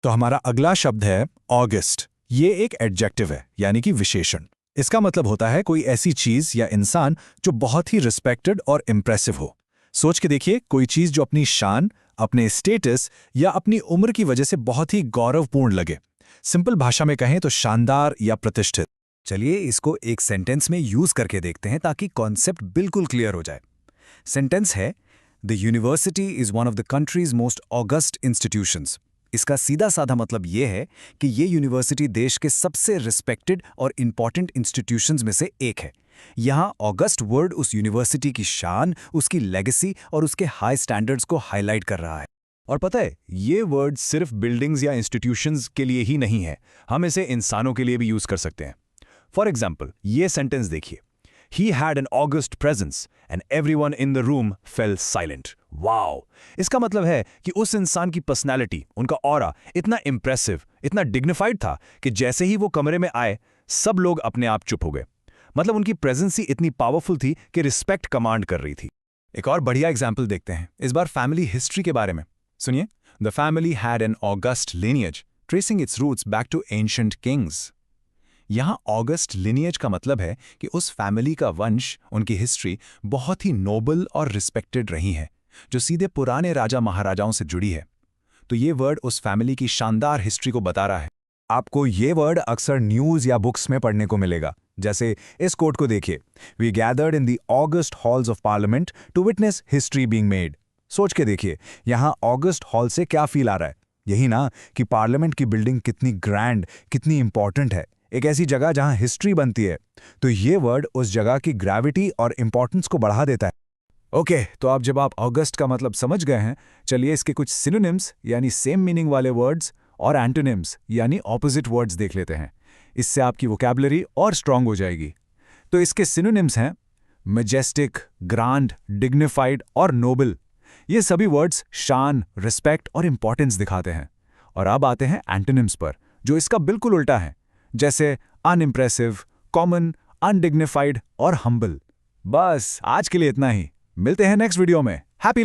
तो हमारा अगला शब्द है ऑगस्ट। ये एक एडजेक्टिव है, यानी कि विशेषण। इसका मतलब होता है कोई ऐसी चीज या इंसान जो बहुत ही रिस्पेक्टेड और इम्प्रेसिव हो। सोच के देखिए, कोई चीज जो अपनी शान, अपने स्टेटस या अपनी उम्र की वजह से बहुत ही गौरवपूर्ण लगे। सिंपल भाषा में कहें तो शानदार या प्रतिष्ठित। चलिए इसको एक सेंटेंस में यूज करके देखते हैं ताकि कॉन्सेप्ट बिल्कुल क्लियर हो जाए। सेंटेंस है, the university is one of the countries most August institutions. इसका सीधा साधा मतलब ये है कि ये यूनिवर्सिटी देश के सबसे रिस्पेक्टेड और इंपॉर्टेंट इंस्टीट्यूशंस में से एक है। यहाँ ऑगस्ट वर्ड उस यूनिवर्सिटी की शान, उसकी लेगेसी और उसके हाई स्टैंडर्ड्स को हाईलाइट कर रहा है। और पता है, ये वर्ड सिर्फ बिल्डिंग्स या इंस्टीट्यूशंस के लिए ही नहीं है, हम इसे इंसानों के लिए भी यूज कर सकते हैं। फॉर एग्जाम्पल, ये सेंटेंस देखिए, He had an august presence and everyone in the room fell silent. Wow! इसका मतलब है कि उस इंसान की पर्सनैलिटी, उनका ऑरा इतना इंप्रेसिव, इतना डिग्निफाइड था कि जैसे ही वो कमरे में आए, सब लोग अपने आप चुप हो गए। मतलब उनकी प्रेजेंस ही इतनी पावरफुल थी कि रिस्पेक्ट कमांड कर रही थी। एक और बढ़िया एग्जाम्पल देखते हैं, इस बार फैमिली हिस्ट्री के बारे में। सुनिए, the family had an august lineage, tracing its roots back to ancient kings. यहाँ ऑगस्ट लिनिएज का मतलब है कि उस फैमिली का वंश, उनकी हिस्ट्री बहुत ही नोबल और रिस्पेक्टेड रही है, जो सीधे पुराने राजा महाराजाओं से जुड़ी है। तो ये वर्ड उस फैमिली की शानदार हिस्ट्री को बता रहा है। आपको ये वर्ड अक्सर न्यूज़ या बुक्स में पढ़ने को मिलेगा। जैसे इस कोट को देखिए, we gathered in the august halls of parliament to witness history being made. सोच के देखिए, यहाँ ऑगस्ट हॉल से क्या फील आ रहा है? यही ना कि पार्लियामेंट की बिल्डिंग कितनी ग्रैंड, कितनी इंपॉर्टेंट है, एक ऐसी जगह जहां हिस्ट्री बनती है। तो ये वर्ड उस जगह की ग्रेविटी और इंपॉर्टेंस को बढ़ा देता है। ओके, तो अब जब आप ऑगस्ट का मतलब समझ गए हैं, चलिए इसके कुछ सिनोनिम्स यानी सेम मीनिंग वाले वर्ड्स और एंटोनिम्स यानी ऑपोजिट वर्ड्स देख लेते हैं। इससे आपकी वोकैबुलरी और स्ट्रांग हो जाएगी। तो इसके सिनोनिम्स हैं मैजेस्टिक, ग्रांड, डिग्निफाइड और नोबल। ये सभी वर्ड्स शान, रिस्पेक्ट और इंपॉर्टेंस दिखाते हैं। और अब आते हैं एंटोनिम्स पर, जो इसका बिल्कुल उल्टा है, जैसे अनइम्प्रेसिव, कॉमन, अनडिग्निफाइड और हम्बल। बस आज के लिए इतना ही। मिलते हैं नेक्स्ट वीडियो में। हैप्पी